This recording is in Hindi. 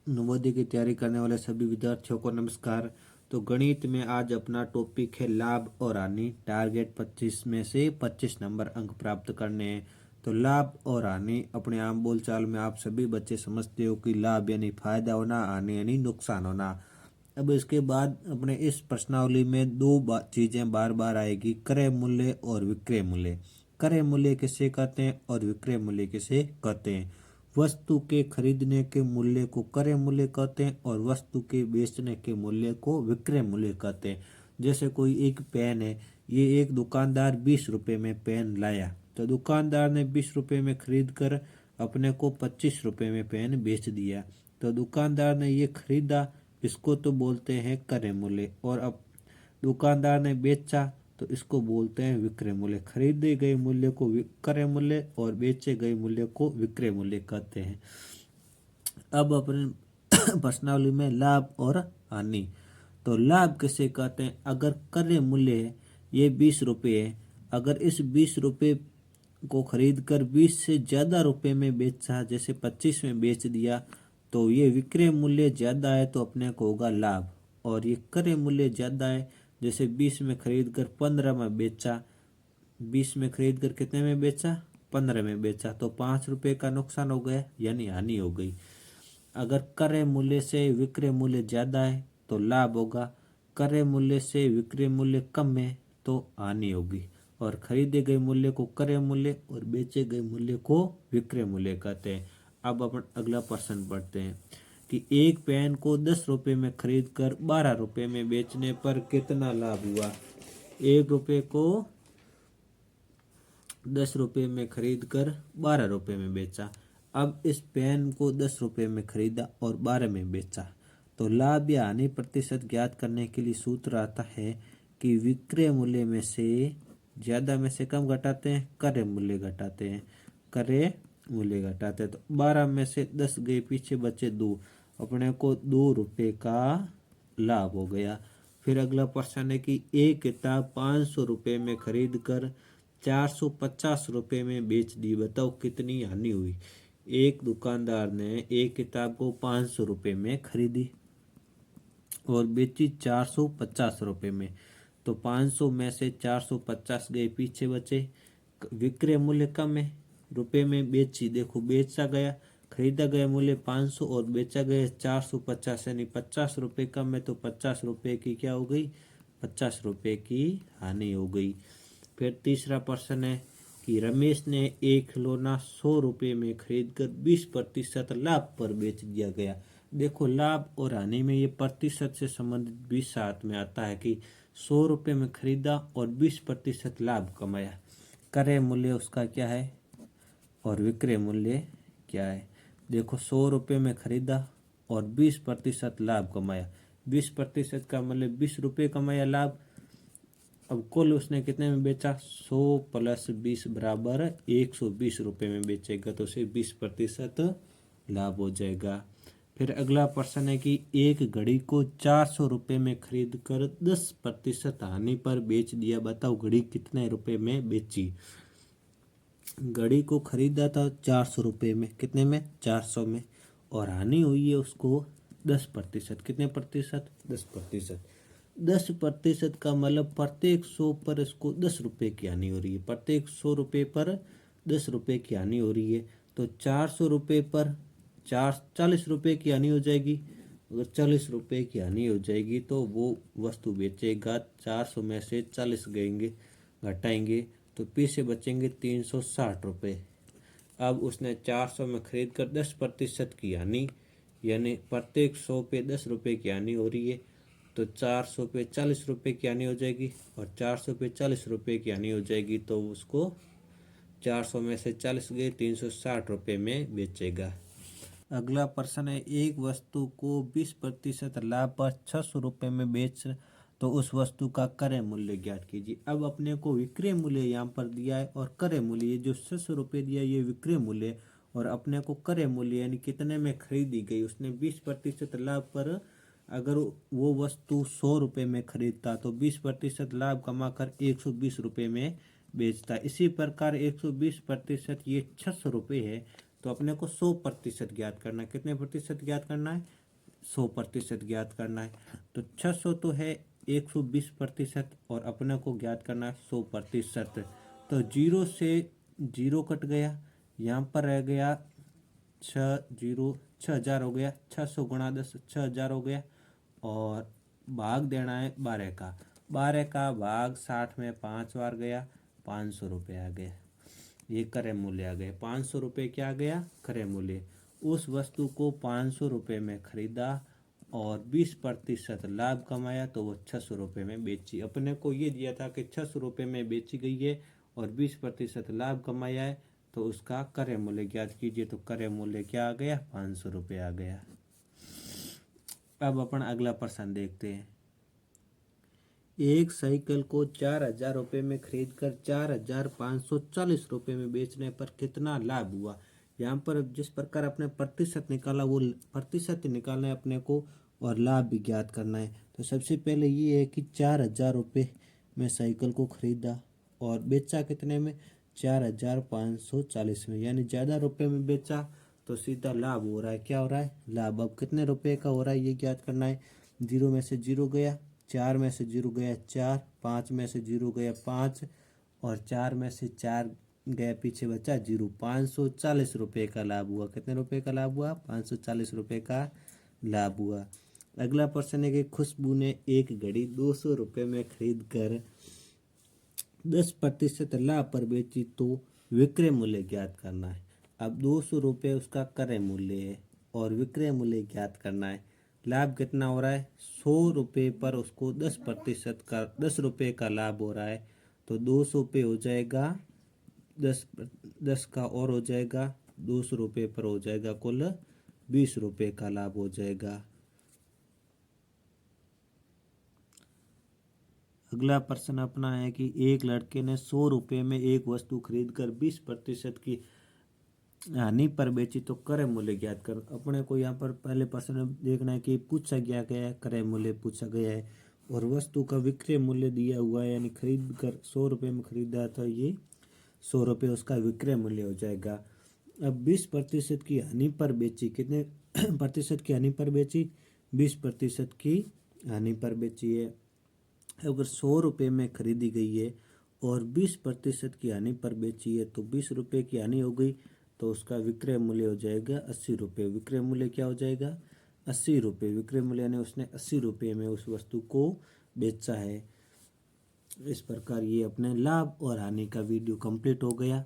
नवोदय की तैयारी करने वाले सभी विद्यार्थियों को नमस्कार। तो गणित में आज अपना टॉपिक है लाभ और हानि। टारगेट 25 में से 25 नंबर अंक प्राप्त करने हैं। तो लाभ और हानि अपने आम बोलचाल में आप सभी बच्चे समझते हो कि लाभ यानी फायदा होना, हानि यानी नुकसान होना। अब इसके बाद अपने इस प्रश्नावली में दो चीजें बार बार आएगी, क्रय मूल्य और विक्रय मूल्य। क्रय मूल्य किसे कहते हैं और विक्रय मूल्य किसे कहते हैं। वस्तु के खरीदने के मूल्य को क्रय मूल्य कहते हैं और वस्तु के बेचने के मूल्य को विक्रय मूल्य कहते हैं। जैसे कोई एक पेन है, ये एक दुकानदार 20 रुपए में पेन लाया, तो दुकानदार ने 20 रुपए में खरीद कर अपने को 25 रुपए में पेन बेच दिया। तो दुकानदार ने ये खरीदा, इसको तो बोलते हैं क्रय मूल्य। और अब दुकानदार ने बेचा तो इसको बोलते हैं विक्रय मूल्य। खरीदे गए मूल्य को क्रय मूल्य और बेचे गए मूल्य को विक्रय मूल्य कहते हैं। अब अपने प्रश्नावली में लाभ और हानि। तो लाभ किसे कहते हैं, अगर क्रय मूल्य है ये 20 रुपये है, अगर इस 20 रुपये को खरीद कर 20 से ज्यादा रुपए में बेचा, जैसे 25 में बेच दिया, तो ये विक्रय मूल्य ज्यादा है तो अपने को होगा लाभ। और ये क्रय मूल्य ज्यादा है, जैसे 20 में खरीद कर 15 में बेचा, 20 में खरीद कर कितने में बेचा, 15 में बेचा, तो 5 रुपए का नुकसान हो गया यानी हानि हो गई। अगर क्रय मूल्य से विक्रय मूल्य ज्यादा है तो लाभ होगा, क्रय मूल्य से विक्रय मूल्य कम है तो हानि होगी। और खरीदे गए मूल्य को क्रय मूल्य और बेचे गए मूल्य को विक्रय मूल्य कहते हैं। अब अपन अगला प्रश्न पढ़ते हैं कि एक पेन को 10 रुपए में खरीद कर 12 रुपए में बेचने पर कितना लाभ हुआ। 1 रुपए को 10 रुपए में खरीद कर 12 रुपए में बेचा। अब इस पेन को 10 रुपए में खरीदा और 12 में बेचा, तो लाभ या हानि प्रतिशत ज्ञात करने के लिए सूत्र आता है कि विक्रय मूल्य में से ज्यादा में से कम घटाते हैं, क्रय मूल्य घटाते हैं, क्रय मूल्य घटाते हैं। तो 12 में से 10 गए, पीछे बचे 2, अपने को 2 रुपए का लाभ हो गया। फिर अगला प्रश्न है कि एक किताब 500 रुपए में खरीद कर 450 रुपए में बेच दी, बताओ कितनी हानि हुई। एक दुकानदार ने एक किताब को 500 रुपए में खरीदी और बेची 450 रुपए में, तो 500 में से 450 गए, पीछे बचे, विक्रय मूल्य कम है, रुपए में बेची, देखो बेचा गया, खरीदा गया मूल्य 500 और बेचा गया 450, यानी 50 रुपए कम है, तो 50 रुपए की क्या हो गई, 50 रुपए की हानि हो गई। फिर तीसरा प्रश्न है कि रमेश ने एक खिलौना 100 रुपए में खरीद कर 20% लाभ पर बेच दिया गया। देखो लाभ और हानि में ये प्रतिशत से संबंधित भी साथ में आता है कि 100 रुपए में खरीदा और 20% लाभ कमाया। क्रय मूल्य उसका क्या है और विक्रय मूल्य क्या है। देखो 100 रुपए में खरीदा और 20% लाभ कमाया, 20% का मतलब 20 रुपए कमाया लाभ। अब कुल उसने कितने में बेचा, 100 प्लस 20 बराबर 120 रुपए में बेचेगा, तो उसे 20% लाभ हो जाएगा। फिर अगला प्रश्न है कि एक घड़ी को 400 रुपए में खरीद कर 10% हानि पर बेच दिया, बताओ घड़ी कितने रुपए में बेची। घड़ी को खरीदा था 400 रुपए में, कितने में, 400 में, और हानि हुई है उसको 10%, कितने प्रतिशत, 10%। 10% का मतलब प्रत्येक 100 पर इसको 10 रुपए की हानि हो रही है, प्रत्येक 100 रुपए पर 10 रुपए की हानि हो रही है। तो 400 रुपए पर 40 रुपए की हानि हो जाएगी। अगर 40 रुपए की हानि हो जाएगी तो वो वस्तु बेचेगा, 400 में से 40 गएंगे, घटाएंगे, तो पीछे बचेंगे 360 रुपए। अब उसने 400 में खरीद कर 10% की हानि, यानी प्रत्येक 100 पे 10 रुपए की हानि हो रही है, तो 400 पे 40 रुपए की हानि हो जाएगी, और 400 पे 40 रुपए की हानि हो जाएगी, तो उसको 400 में से 40 गए, 360 रुपए में बेचेगा। अगला प्रश्न है एक वस्तु को 20% लाभ पर 600 रुपए में बेच, तो उस वस्तु का क्रय मूल्य ज्ञात कीजिए। अब अपने को विक्रय मूल्य यहाँ पर दिया है और क्रय मूल्य, ये जो 600 रुपए दिया ये विक्रय मूल्य, और अपने को क्रय मूल्य यानी कितने में खरीदी गई, उसने 20% लाभ पर अगर वो वस्तु 100 रुपए में खरीदता तो 20% लाभ कमाकर 120 रुपए में बेचता। इसी प्रकार 120% ये 600 रुपए है, तो अपने को 100% ज्ञात करना है। कितने प्रतिशत ज्ञात करना है? 100% ज्ञात करना है। तो 600 तो है 120% और अपने को ज्ञात करना है 100%। तो 0 से 0 कट गया, यहाँ पर रह गया 6000 हो गया, 600 गुणा 10 6000 हो गया। और भाग देना है 12 का, 12 का भाग 60 में 5 बार गया, 500 रुपये आ गया। ये क्रय मूल्य आ गया। 500 रुपये क्या आ गया? क्रय मूल्य। उस वस्तु को 500 रुपये में खरीदा और 20% लाभ कमाया तो वो 600 रुपये में बेची। अपने को ये दिया था कि 600 रुपये में बेची गई है और 20% लाभ कमाया है, तो उसका क्रय मूल्य ज्ञात कीजिए। तो क्रय मूल्य क्या आ गया? 500 रुपये आ गया। अब अपन अगला प्रश्न देखते हैं। एक साइकिल को 4000 रुपये में खरीद कर 4540 रुपये में बेचने पर कितना लाभ हुआ? यहाँ पर जिस प्रकार अपने प्रतिशत निकाला वो प्रतिशत निकालना है अपने को और लाभ भी ज्ञात करना है। तो सबसे पहले ये है कि 4000 रुपये में साइकिल को खरीदा और बेचा कितने में? 4540 में, यानी ज़्यादा रुपये में बेचा तो सीधा लाभ हो रहा है। क्या हो रहा है? लाभ। अब कितने रुपये का हो रहा है ये ज्ञात करना है। 0 में से 0 गया, 4 में से 0 गया 4, 5 में से 0 गया 5 और 4 में से 4 गया, पीछे बचा 0। 540 रुपये का लाभ हुआ। कितने रुपये का लाभ हुआ? 540 रुपये का लाभ हुआ। अगला प्रश्न है कि खुशबू ने एक घड़ी 200 रुपये में खरीद कर 10% लाभ पर बेची तो विक्रय मूल्य ज्ञात करना है। अब 200 रुपये उसका क्रय मूल्य है और विक्रय मूल्य ज्ञात करना है। लाभ कितना हो रहा है? 100 रुपये पर उसको 10% का 10 रुपये का लाभ हो रहा है। तो 200 पे हो जाएगा 10 का और हो जाएगा 200 रुपये पर हो जाएगा कुल 20 रुपये का लाभ हो जाएगा। अगला प्रश्न अपना है कि एक लड़के ने 100 रुपये में एक वस्तु खरीद कर 20% की हानि पर बेची तो क्रय मूल्य ज्ञात कर। अपने को यहाँ पर पहले प्रश्न देखना है कि पूछा गया है, क्रय मूल्य पूछा गया है और वस्तु का विक्रय मूल्य दिया हुआ है, यानी खरीद कर 100 रुपये में खरीदा तो ये 100 रुपये उसका विक्रय मूल्य हो जाएगा। अब 20% की हानि पर बेची, कितने प्रतिशत की हानि पर बेची? 20% की हानि पर बेची है। अगर 100 रुपये में खरीदी गई है और 20% की हानि पर बेची है तो 20 रुपये की हानि हो गई, तो उसका विक्रय मूल्य हो जाएगा 80 रुपये। विक्रय मूल्य क्या हो जाएगा? 80 रुपये। विक्रय मूल्य यानी उसने 80 रुपये में उस वस्तु को बेचा है। इस प्रकार ये अपने लाभ और हानि का वीडियो कंप्लीट हो गया।